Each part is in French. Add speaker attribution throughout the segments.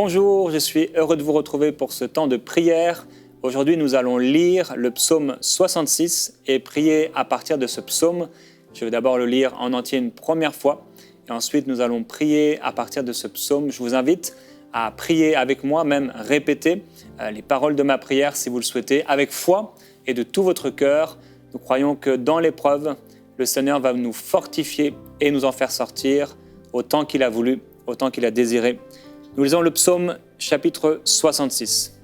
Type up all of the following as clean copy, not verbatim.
Speaker 1: Bonjour, je suis heureux de vous retrouver pour ce temps de prière. Aujourd'hui, nous allons lire le psaume 66 et prier à partir de ce psaume. Je vais d'abord le lire en entier une première fois et ensuite nous allons prier à partir de ce psaume. Je vous invite à prier avec moi, même répéter les paroles de ma prière si vous le souhaitez, avec foi et de tout votre cœur. Nous croyons que dans l'épreuve, le Seigneur va nous fortifier et nous en faire sortir autant qu'il a voulu, autant qu'il a désiré. Nous lisons le psaume chapitre 66.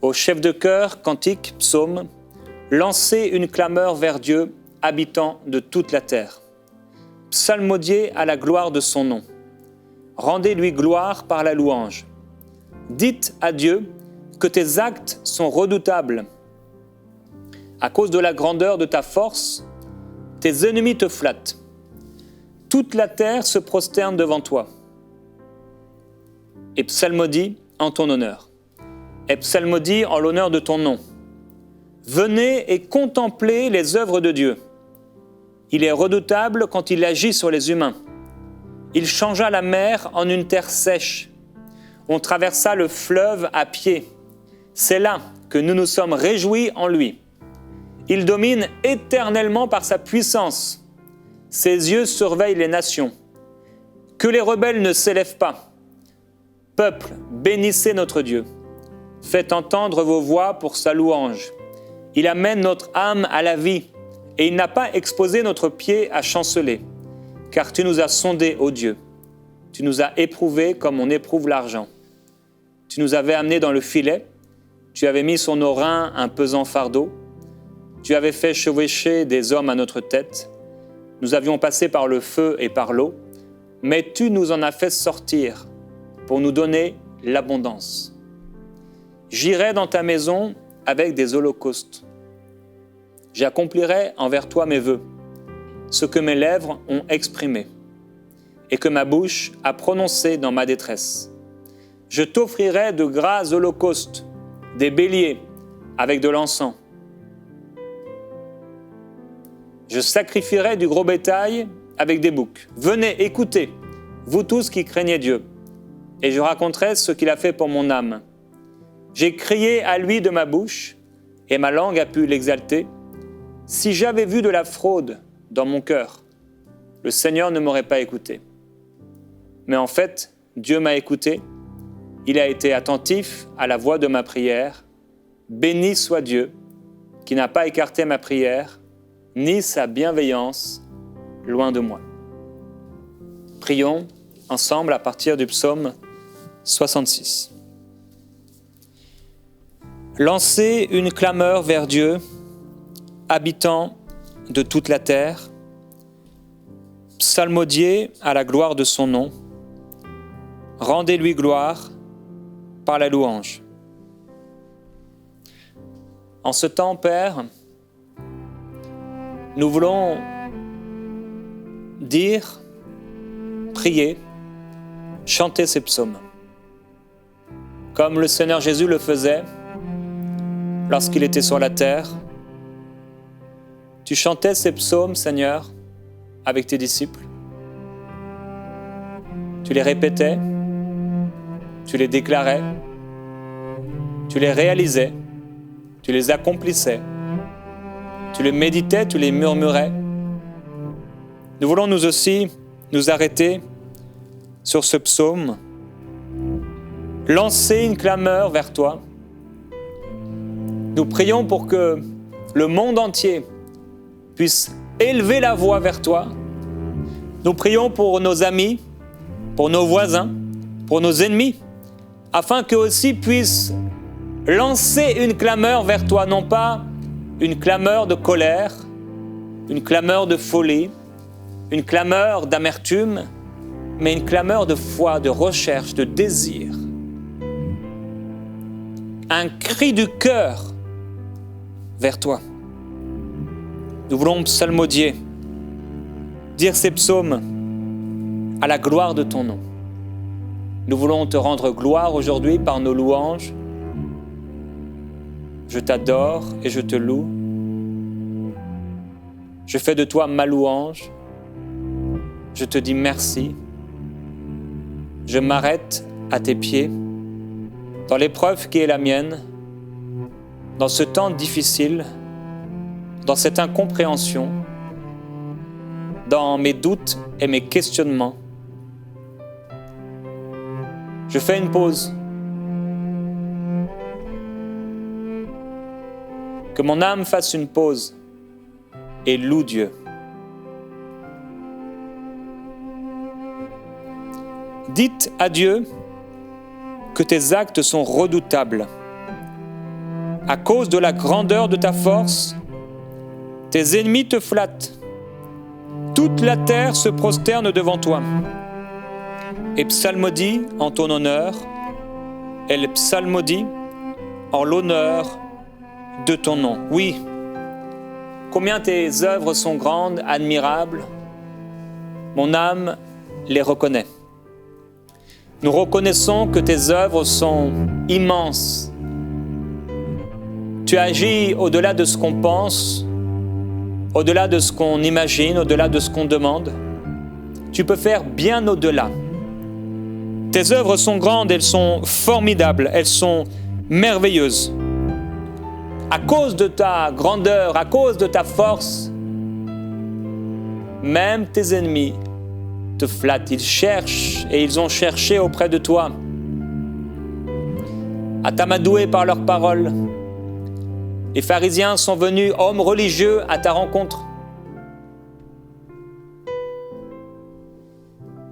Speaker 1: Au chef de chœur, cantique, psaume, lancez une clameur vers Dieu, habitant de toute la terre. Psalmodiez à la gloire de son nom. Rendez-lui gloire par la louange. Dites à Dieu que tes actes sont redoutables. À cause de la grandeur de ta force, tes ennemis te flattent. Toute la terre se prosterne devant toi. Et psalmodie en ton honneur. Et psalmodie en l'honneur de ton nom. Venez et contemplez les œuvres de Dieu. Il est redoutable quand il agit sur les humains. Il changea la mer en une terre sèche. On traversa le fleuve à pied. C'est là que nous nous sommes réjouis en lui. Il domine éternellement par sa puissance. Ses yeux surveillent les nations. Que les rebelles ne s'élèvent pas. Peuple, bénissez notre Dieu. Faites entendre vos voix pour sa louange. Il amène notre âme à la vie, et il n'a pas exposé notre pied à chanceler. Car tu nous as sondés, ô Dieu. Tu nous as éprouvés comme on éprouve l'argent. Tu nous avais amenés dans le filet. Tu avais mis sur nos reins un pesant fardeau. Tu avais fait chevaucher des hommes à notre tête. Nous avions passé par le feu et par l'eau, mais tu nous en as fait sortir pour nous donner l'abondance. J'irai dans ta maison avec des holocaustes. J'accomplirai envers toi mes vœux, ce que mes lèvres ont exprimé et que ma bouche a prononcé dans ma détresse. Je t'offrirai de gras holocaustes, des béliers avec de l'encens. Je sacrifierai du gros bétail avec des boucs. Venez, écoutez, vous tous qui craignez Dieu, et je raconterai ce qu'il a fait pour mon âme. J'ai crié à lui de ma bouche, et ma langue a pu l'exalter. Si j'avais vu de la fraude dans mon cœur, le Seigneur ne m'aurait pas écouté. Mais en fait, Dieu m'a écouté. Il a été attentif à la voix de ma prière. Béni soit Dieu, qui n'a pas écarté ma prière, ni sa bienveillance loin de moi. Prions ensemble à partir du psaume 66. Lancez une clameur vers Dieu, habitant de toute la terre. Psalmodiez à la gloire de son nom. Rendez-lui gloire par la louange. En ce temps, Père, nous voulons dire, prier, chanter ces psaumes. Comme le Seigneur Jésus le faisait lorsqu'il était sur la terre. Tu chantais ces psaumes, Seigneur, avec tes disciples. Tu les répétais, tu les déclarais, tu les réalisais, tu les accomplissais. Tu les méditais, tu les murmurais. Nous voulons nous aussi nous arrêter sur ce psaume, lancer une clameur vers toi. Nous prions pour que le monde entier puisse élever la voix vers toi. Nous prions pour nos amis, pour nos voisins, pour nos ennemis, afin qu'eux aussi puissent lancer une clameur vers toi, non pas une clameur de colère, une clameur de folie, une clameur d'amertume, mais une clameur de foi, de recherche, de désir. Un cri du cœur vers toi. Nous voulons psalmodier, dire ces psaumes à la gloire de ton nom. Nous voulons te rendre gloire aujourd'hui par nos louanges. Je t'adore et je te loue. Je fais de toi ma louange. Je te dis merci. Je m'arrête à tes pieds dans l'épreuve qui est la mienne, dans ce temps difficile, dans cette incompréhension, dans mes doutes et mes questionnements. Je fais une pause. Que mon âme fasse une pause et loue Dieu. Dites à Dieu que tes actes sont redoutables. À cause de la grandeur de ta force, tes ennemis te flattent. Toute la terre se prosterne devant toi. Et psalmodie en ton honneur, elle psalmodie en l'honneur de ton nom. Oui, combien tes œuvres sont grandes, admirables. Mon âme les reconnaît. Nous reconnaissons que tes œuvres sont immenses. Tu agis au-delà de ce qu'on pense, au-delà de ce qu'on imagine, au-delà de ce qu'on demande. Tu peux faire bien au-delà. Tes œuvres sont grandes, elles sont formidables, elles sont merveilleuses. À cause de ta grandeur, à cause de ta force, même tes ennemis te flattent. Ils cherchent et ils ont cherché auprès de toi à t'amadouer par leurs paroles. Les pharisiens sont venus, hommes religieux, à ta rencontre,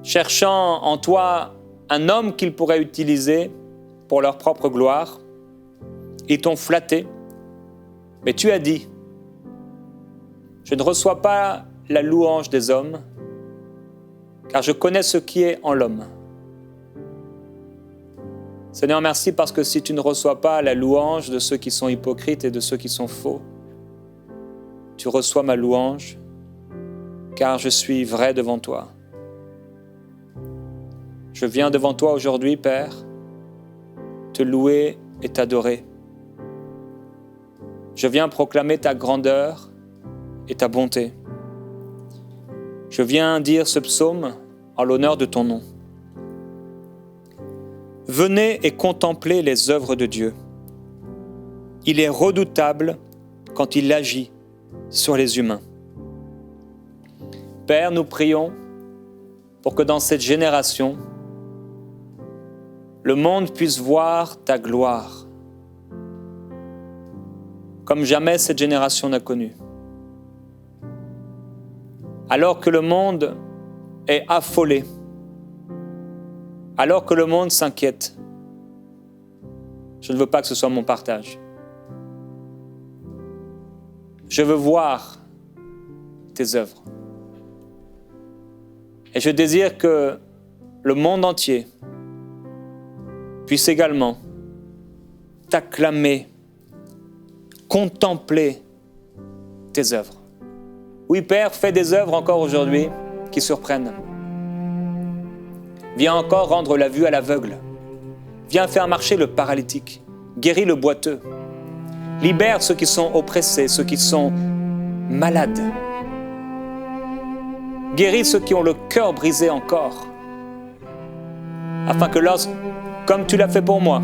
Speaker 1: cherchant en toi un homme qu'ils pourraient utiliser pour leur propre gloire. Ils t'ont flatté, mais tu as dit, je ne reçois pas la louange des hommes, car je connais ce qui est en l'homme. Seigneur, merci parce que si tu ne reçois pas la louange de ceux qui sont hypocrites et de ceux qui sont faux, tu reçois ma louange, car je suis vrai devant toi. Je viens devant toi aujourd'hui, Père, te louer et t'adorer. Je viens proclamer ta grandeur et ta bonté. Je viens dire ce psaume en l'honneur de ton nom. Venez et contemplez les œuvres de Dieu. Il est redoutable quand il agit sur les humains. Père, nous prions pour que dans cette génération, le monde puisse voir ta gloire, comme jamais cette génération n'a connu. Alors que le monde est affolé, alors que le monde s'inquiète, je ne veux pas que ce soit mon partage. Je veux voir tes œuvres. Et je désire que le monde entier puisse également t'acclamer, contempler tes œuvres. Oui, Père, fais des œuvres encore aujourd'hui qui surprennent. Viens encore rendre la vue à l'aveugle. Viens faire marcher le paralytique. Guéris le boiteux. Libère ceux qui sont oppressés, ceux qui sont malades. Guéris ceux qui ont le cœur brisé encore. Afin que comme tu l'as fait pour moi,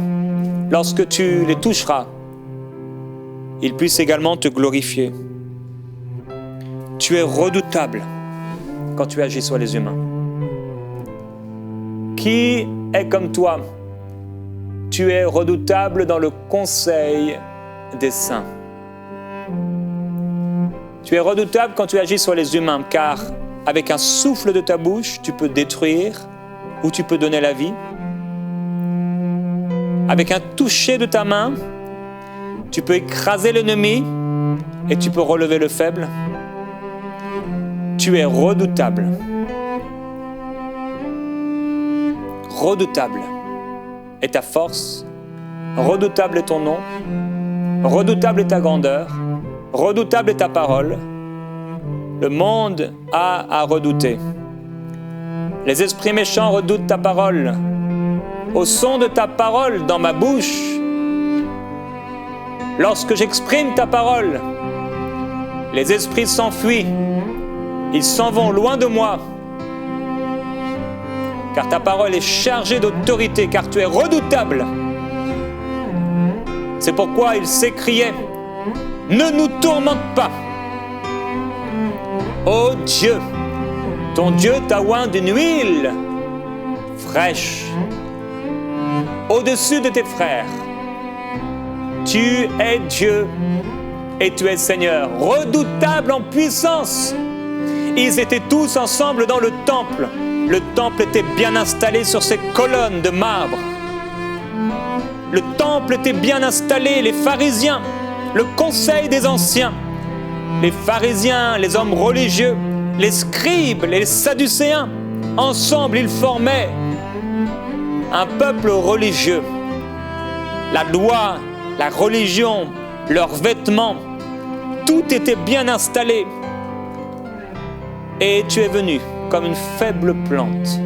Speaker 1: lorsque tu les toucheras, ils puissent également te glorifier. Tu es redoutable quand tu agis sur les humains. Qui est comme toi? Tu es redoutable dans le conseil des saints. Tu es redoutable quand tu agis sur les humains, car avec un souffle de ta bouche, tu peux détruire ou tu peux donner la vie. Avec un toucher de ta main, tu peux écraser l'ennemi et tu peux relever le faible. Tu es redoutable. Redoutable est ta force, redoutable est ton nom, redoutable est ta grandeur, redoutable est ta parole. Le monde a à redouter. Les esprits méchants redoutent ta parole. Au son de ta parole dans ma bouche, lorsque j'exprime ta parole, les esprits s'enfuient, ils s'en vont loin de moi. Car ta parole est chargée d'autorité, car tu es redoutable. C'est pourquoi il s'écriait, « Ne nous tourmente pas ! Ô Dieu, ton Dieu t'a oint d'une huile fraîche au-dessus de tes frères. Tu es Dieu et tu es Seigneur, redoutable en puissance. » Ils étaient tous ensemble dans le temple. Le temple était bien installé sur ses colonnes de marbre. Le temple était bien installé, les pharisiens, le conseil des anciens, les pharisiens, les hommes religieux, les scribes, les sadducéens, ensemble ils formaient un peuple religieux. La loi, la religion, leurs vêtements, tout était bien installé. Et tu es venu comme une faible plante.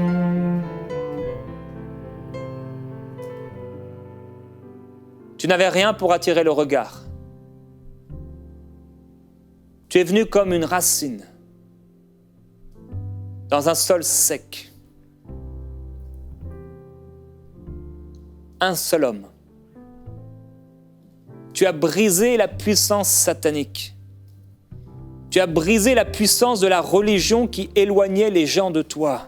Speaker 1: Tu n'avais rien pour attirer le regard. Tu es venu comme une racine dans un sol sec. Un seul homme. Tu as brisé la puissance satanique. Tu as brisé la puissance de la religion qui éloignait les gens de toi.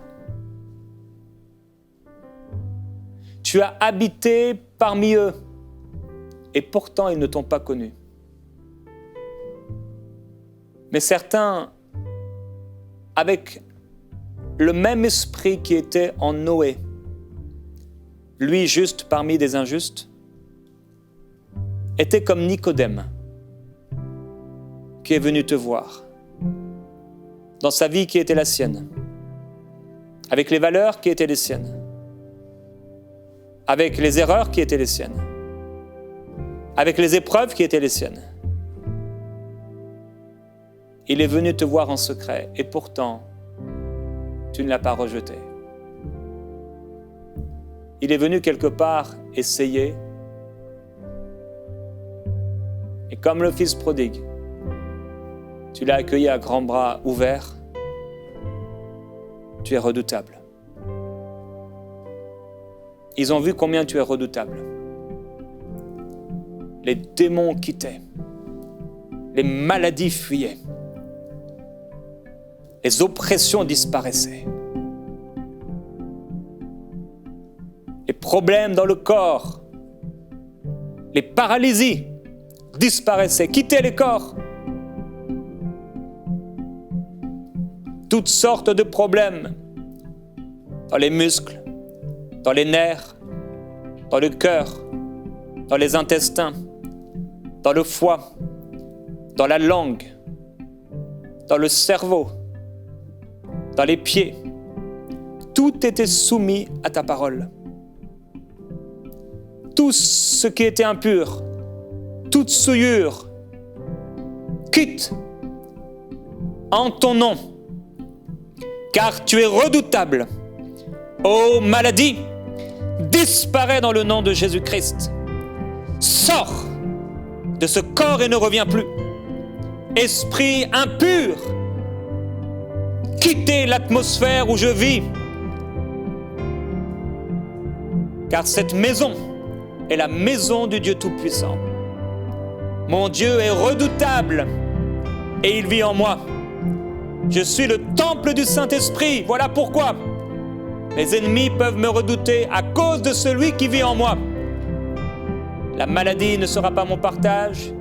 Speaker 1: Tu as habité parmi eux et pourtant ils ne t'ont pas connu. Mais certains, avec le même esprit qui était en Noé, lui juste parmi des injustes, était comme Nicodème, qui est venu te voir, dans sa vie qui était la sienne, avec les valeurs qui étaient les siennes, avec les erreurs qui étaient les siennes, avec les épreuves qui étaient les siennes. Il est venu te voir en secret et pourtant, tu ne l'as pas rejeté. Il est venu quelque part essayer et comme le fils prodigue, tu l'as accueilli à grands bras ouverts. Tu es redoutable. Ils ont vu combien tu es redoutable. Les démons quittaient. Les maladies fuyaient. Les oppressions disparaissaient. Les problèmes dans le corps, les paralysies disparaissaient, quittaient les corps. Toutes sortes de problèmes dans les muscles, dans les nerfs, dans le cœur, dans les intestins, dans le foie, dans la langue, dans le cerveau, dans les pieds. Tout était soumis à ta parole. Tout ce qui était impur, toute souillure, quitte en ton nom, car tu es redoutable. Ô maladie, disparais dans le nom de Jésus-Christ. Sors de ce corps et ne reviens plus. Esprit impur, quittez l'atmosphère où je vis, car cette maison est la maison du Dieu Tout-Puissant. Mon Dieu est redoutable et il vit en moi. Je suis le temple du Saint-Esprit, voilà pourquoi mes ennemis peuvent me redouter à cause de celui qui vit en moi. La maladie ne sera pas mon partage.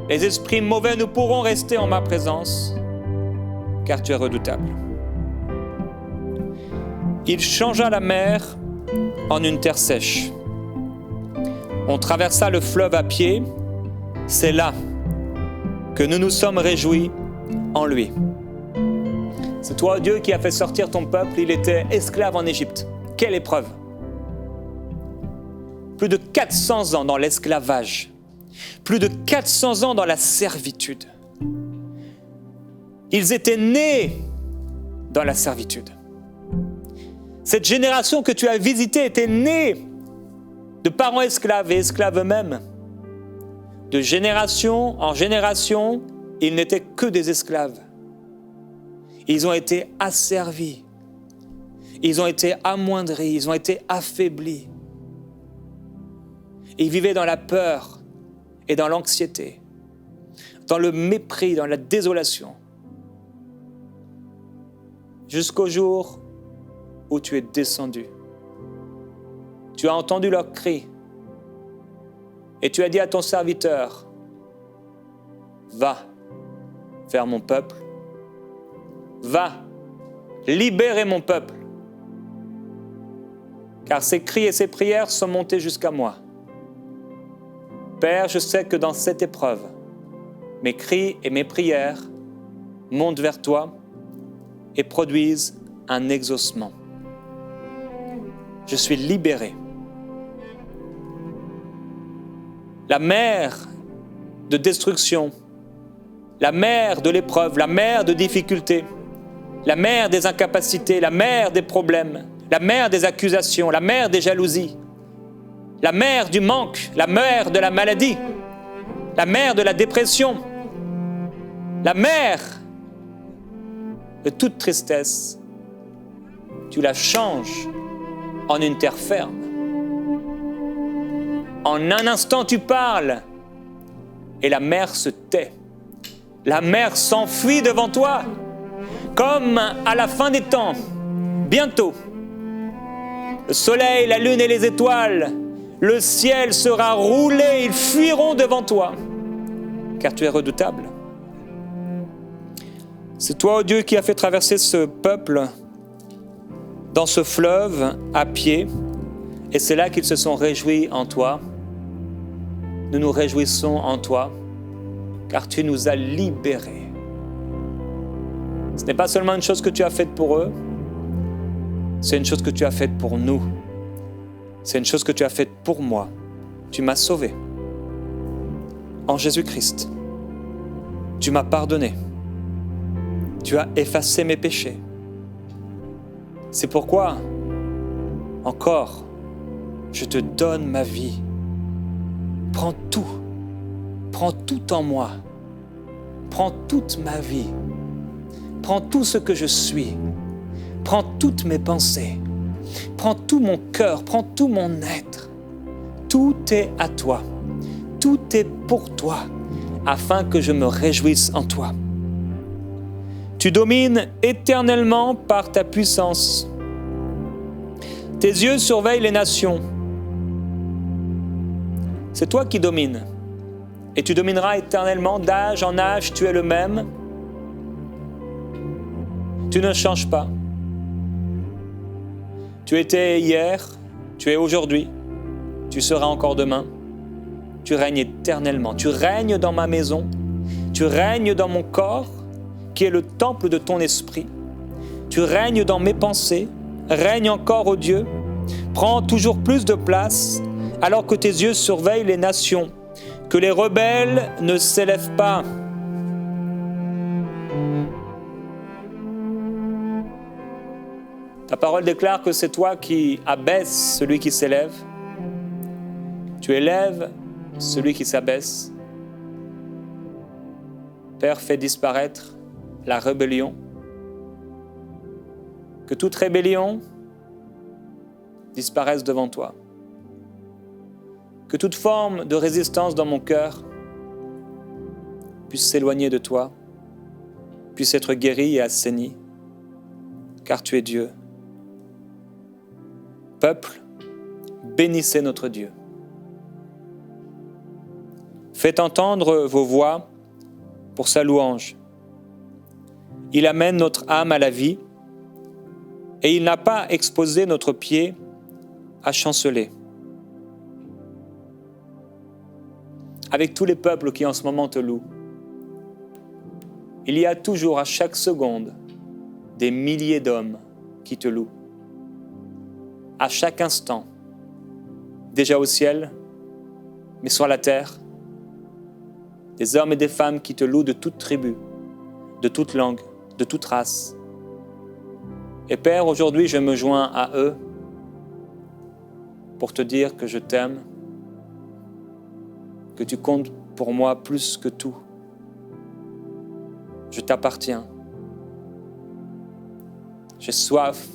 Speaker 1: Les esprits mauvais ne pourront rester en ma présence, car tu es redoutable. Il changea la mer en une terre sèche. On traversa le fleuve à pied. C'est là que nous nous sommes réjouis en lui. C'est toi, Dieu, qui a fait sortir ton peuple. Il était esclave en Égypte. Quelle épreuve! Plus de 400 ans dans l'esclavage. Plus de 400 ans dans la servitude. Ils étaient nés dans la servitude. Cette génération que tu as visitée était née de parents esclaves et esclaves eux-mêmes. De génération en génération, ils n'étaient que des esclaves. Ils ont été asservis. Ils ont été amoindris. Ils ont été affaiblis. Et ils vivaient dans la peur et dans l'anxiété, dans le mépris, dans la désolation. Jusqu'au jour où tu es descendu. Tu as entendu leurs cris et tu as dit à ton serviteur, va vers mon peuple, va libérer mon peuple, car ces cris et ces prières sont montés jusqu'à moi. Père, je sais que dans cette épreuve, mes cris et mes prières montent vers toi et produisent un exaucement. Je suis libéré. La mer de destruction, la mer de l'épreuve, la mer de difficultés, la mer des incapacités, la mer des problèmes, la mer des accusations, la mer des jalousies, la mer du manque, la mer de la maladie, la mer de la dépression, la mer de toute tristesse, tu la changes en une terre ferme. En un instant, tu parles et la mer se tait. La mer s'enfuit devant toi, comme à la fin des temps. Bientôt, le soleil, la lune et les étoiles, le ciel sera roulé, ils fuiront devant toi, car tu es redoutable. C'est toi, ô Dieu, qui as fait traverser ce peuple dans ce fleuve à pied, et c'est là qu'ils se sont réjouis en toi. Nous nous réjouissons en toi, car tu nous as libérés. Ce n'est pas seulement une chose que tu as faite pour eux, c'est une chose que tu as faite pour nous. C'est une chose que tu as faite pour moi. Tu m'as sauvé. En Jésus-Christ, tu m'as pardonné. Tu as effacé mes péchés. C'est pourquoi, encore, je te donne ma vie. Prends tout en moi. Prends toute ma vie. Prends tout ce que je suis. Prends toutes mes pensées. Prends tout mon cœur. Prends tout mon être. Tout est à toi. Tout est pour toi, afin que je me réjouisse en toi. Tu domines éternellement par ta puissance. Tes yeux surveillent les nations. C'est toi qui domines. Et tu domineras éternellement, d'âge en âge, tu es le même. Tu ne changes pas. Tu étais hier, tu es aujourd'hui, tu seras encore demain. Tu règnes éternellement. Tu règnes dans ma maison. Tu règnes dans mon corps, qui est le temple de ton esprit. Tu règnes dans mes pensées. Règne encore, ô Dieu. Prends toujours plus de place, alors que tes yeux surveillent les nations. Que les rebelles ne s'élèvent pas. Ta parole déclare que c'est toi qui abaisses celui qui s'élève. Tu élèves celui qui s'abaisse. Père, fais disparaître la rébellion. Que toute rébellion disparaisse devant toi. Que toute forme de résistance dans mon cœur puisse s'éloigner de toi, puisse être guérie et assainie, car tu es Dieu. Peuple, bénissez notre Dieu. Faites entendre vos voix pour sa louange. Il amène notre âme à la vie et il n'a pas exposé notre pied à chanceler. Avec tous les peuples qui en ce moment te louent, il y a toujours à chaque seconde des milliers d'hommes qui te louent. À chaque instant, déjà au ciel, mais sur la terre, des hommes et des femmes qui te louent de toute tribu, de toute langue, de toute race. Et Père, aujourd'hui, je me joins à eux pour te dire que je t'aime, que tu comptes pour moi plus que tout. Je t'appartiens. J'ai soif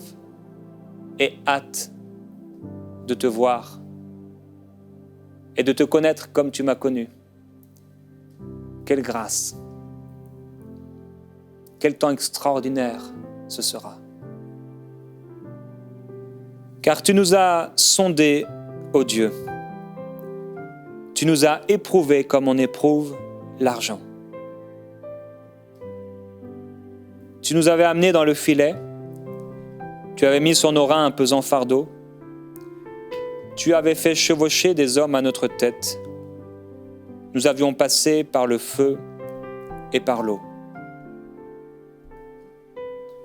Speaker 1: et hâte de te voir et de te connaître comme tu m'as connu. Quelle grâce! Quel temps extraordinaire ce sera. Car tu nous as sondés, ô Dieu. Tu nous as éprouvés comme on éprouve l'argent. Tu nous avais amenés dans le filet. Tu avais mis sur nos reins un pesant fardeau. Tu avais fait chevaucher des hommes à notre tête. Nous avions passé par le feu et par l'eau.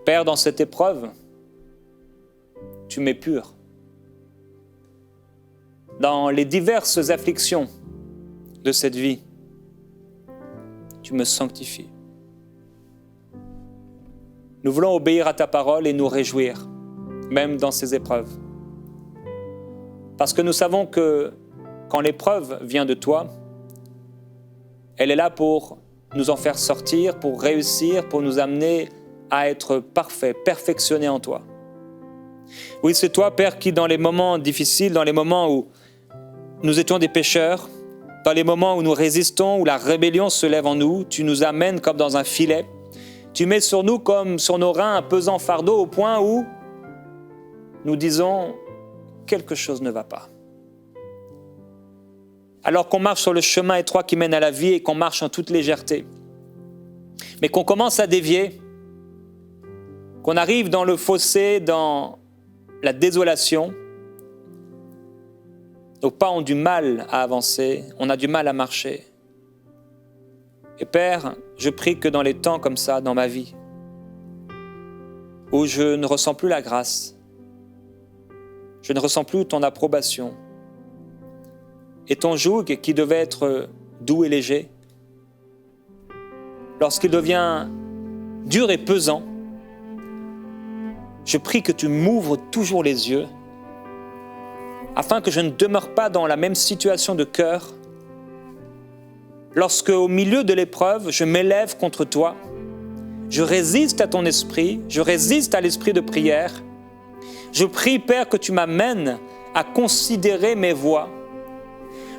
Speaker 1: Père, dans cette épreuve, tu m'épures. Dans les diverses afflictions de cette vie, tu me sanctifies. Nous voulons obéir à ta parole et nous réjouir, même dans ces épreuves. Parce que nous savons que quand l'épreuve vient de toi, elle est là pour nous en faire sortir, pour réussir, pour nous amener à être parfaits, perfectionnés en toi. Oui, c'est toi, Père, qui dans les moments difficiles, dans les moments où nous étions des pécheurs, dans les moments où nous résistons, où la rébellion se lève en nous, tu nous amènes comme dans un filet. Tu mets sur nous comme sur nos reins un pesant fardeau au point où nous disons « quelque chose ne va pas ». Alors qu'on marche sur le chemin étroit qui mène à la vie et qu'on marche en toute légèreté, mais qu'on commence à dévier, qu'on arrive dans le fossé, dans la désolation, nos pas ont du mal à avancer, on a du mal à marcher. Et Père, je prie que dans les temps comme ça, dans ma vie, où je ne ressens plus la grâce, je ne ressens plus ton approbation, et ton joug qui devait être doux et léger, lorsqu'il devient dur et pesant, je prie que tu m'ouvres toujours les yeux afin que je ne demeure pas dans la même situation de cœur lorsque, au milieu de l'épreuve, je m'élève contre toi, je résiste à ton esprit, je résiste à l'esprit de prière. Je prie, Père, que tu m'amènes à considérer mes voies.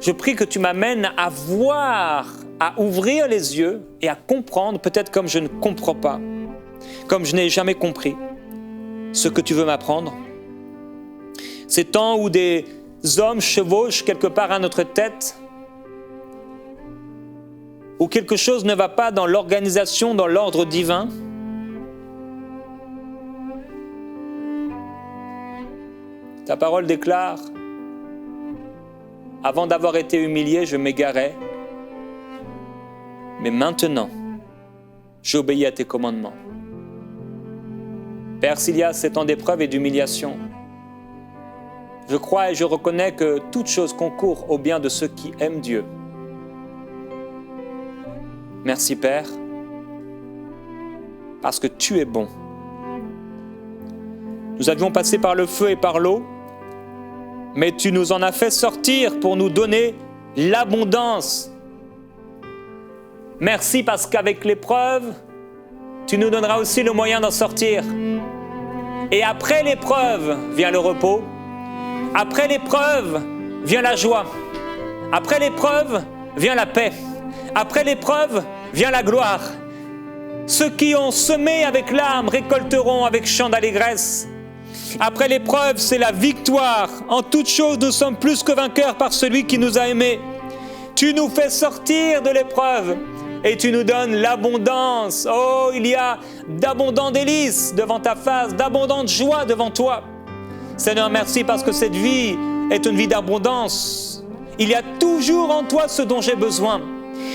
Speaker 1: Je prie que tu m'amènes à voir, à ouvrir les yeux et à comprendre, peut-être comme je ne comprends pas, comme je n'ai jamais compris, ce que tu veux m'apprendre. Ces temps où des hommes chevauchent quelque part à notre tête, où quelque chose ne va pas dans l'organisation, dans l'ordre divin. Ta parole déclare, avant d'avoir été humilié, je m'égarais, mais maintenant, j'obéis à tes commandements. Père, s'il y a ces temps d'épreuve et d'humiliation, je crois et je reconnais que toute chose concourt au bien de ceux qui aiment Dieu. Merci, Père, parce que tu es bon. Nous avions passé par le feu et par l'eau, mais tu nous en as fait sortir pour nous donner l'abondance. Merci parce qu'avec l'épreuve, tu nous donneras aussi le moyen d'en sortir. Et après l'épreuve vient le repos. Après l'épreuve vient la joie. Après l'épreuve vient la paix. Après l'épreuve vient la gloire. Ceux qui ont semé avec larmes récolteront avec chant d'allégresse. Après l'épreuve, c'est la victoire. En toutes choses, nous sommes plus que vainqueurs par celui qui nous a aimés. Tu nous fais sortir de l'épreuve et tu nous donnes l'abondance. Oh, il y a d'abondants délices devant ta face, d'abondantes joies devant toi. Seigneur, merci parce que cette vie est une vie d'abondance. Il y a toujours en toi ce dont j'ai besoin.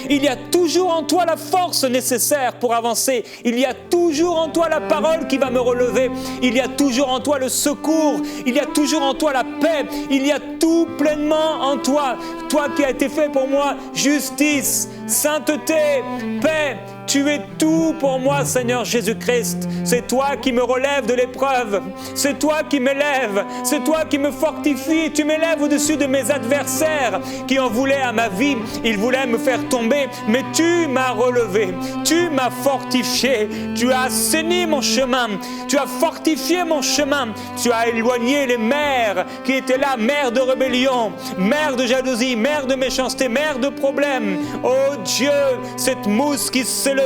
Speaker 1: Il y a toujours en toi la force nécessaire pour avancer. Il y a toujours en toi la parole qui va me relever. Il y a toujours en toi le secours. Il y a toujours en toi la paix. Il y a tout pleinement en toi. Toi qui as été fait pour moi, justice, sainteté, paix. Tu es tout pour moi, Seigneur Jésus-Christ. C'est toi qui me relève de l'épreuve. C'est toi qui m'élève. C'est toi qui me fortifie. Tu m'élèves au-dessus de mes adversaires qui en voulaient à ma vie. Ils voulaient me faire tomber, mais tu m'as relevé. Tu m'as fortifié. Tu as assaini mon chemin. Tu as fortifié mon chemin. Tu as éloigné les mers qui étaient là, mers de rébellion, mers de jalousie, mers de méchanceté, mers de problèmes. Oh Dieu, cette mousse qui s'élevait,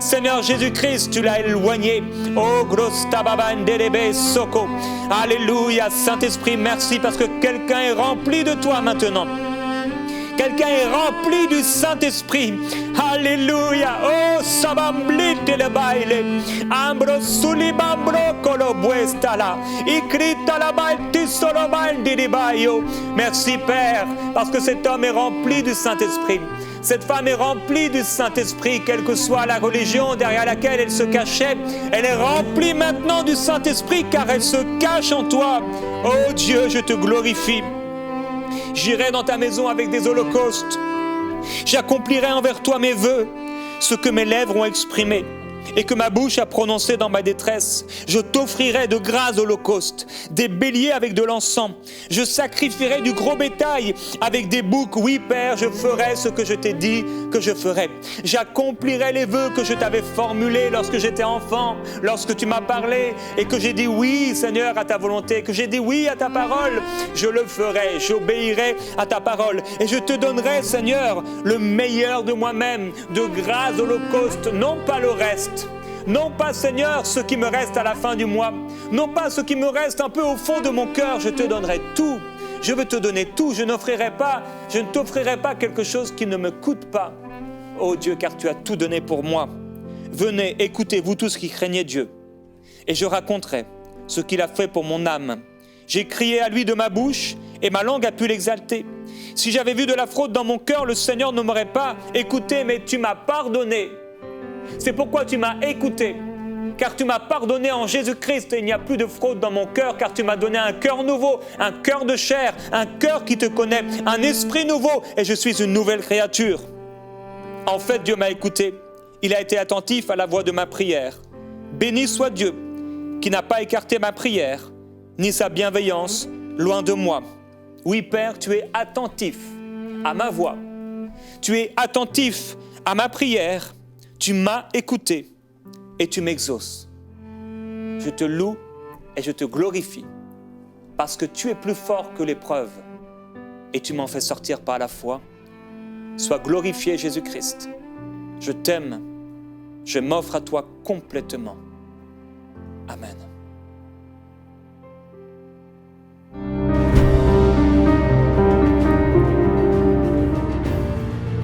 Speaker 1: Seigneur Jésus-Christ, tu l'as éloigné. Oh gros tababandelebe soko. Alléluia, Saint-Esprit, merci parce que quelqu'un est rempli de toi maintenant. Quelqu'un est rempli du Saint-Esprit. Alléluia. Oh, sabamblite le baile. Ambro sulibambro colobuestala. Ikrita la balti solobaldi di baio. Merci Père, parce que cet homme est rempli du Saint-Esprit. Cette femme est remplie du Saint-Esprit, quelle que soit la religion derrière laquelle elle se cachait. Elle est remplie maintenant du Saint-Esprit car elle se cache en toi. Oh Dieu, je te glorifie. J'irai dans ta maison avec des holocaustes. J'accomplirai envers toi mes vœux, ce que mes lèvres ont exprimé et que ma bouche a prononcé dans ma détresse. Je t'offrirai de gras holocaustes, des béliers avec de l'encens. Je sacrifierai du gros bétail avec des boucs. Oui, Père, je ferai ce que je t'ai dit que je ferai. J'accomplirai les vœux que je t'avais formulés lorsque j'étais enfant, lorsque tu m'as parlé et que j'ai dit oui, Seigneur, à ta volonté, que j'ai dit oui à ta parole. Je le ferai, j'obéirai à ta parole et je te donnerai, Seigneur, le meilleur de moi-même, de gras holocaustes, non pas le reste. Non pas, Seigneur, ce qui me reste à la fin du mois. Non pas ce qui me reste un peu au fond de mon cœur. Je te donnerai tout. Je veux te donner tout. Je ne t'offrirai pas quelque chose qui ne me coûte pas. Oh Dieu, car tu as tout donné pour moi. Venez, écoutez, vous tous qui craignez Dieu. Et je raconterai ce qu'il a fait pour mon âme. J'ai crié à lui de ma bouche et ma langue a pu l'exalter. Si j'avais vu de la fraude dans mon cœur, le Seigneur ne m'aurait pas écouté, mais tu m'as pardonné. C'est pourquoi tu m'as écouté, car tu m'as pardonné en Jésus-Christ et il n'y a plus de fraude dans mon cœur, car tu m'as donné un cœur nouveau, un cœur de chair, un cœur qui te connaît, un esprit nouveau et je suis une nouvelle créature. En fait, Dieu m'a écouté, il a été attentif à la voix de ma prière. Béni soit Dieu qui n'a pas écarté ma prière, ni sa bienveillance loin de moi. Oui, Père, tu es attentif à ma voix, tu es attentif à ma prière. Tu m'as écouté et tu m'exauces. Je te loue et je te glorifie parce que tu es plus fort que l'épreuve et tu m'en fais sortir par la foi. Sois glorifié Jésus-Christ. Je t'aime, je m'offre à toi complètement. Amen.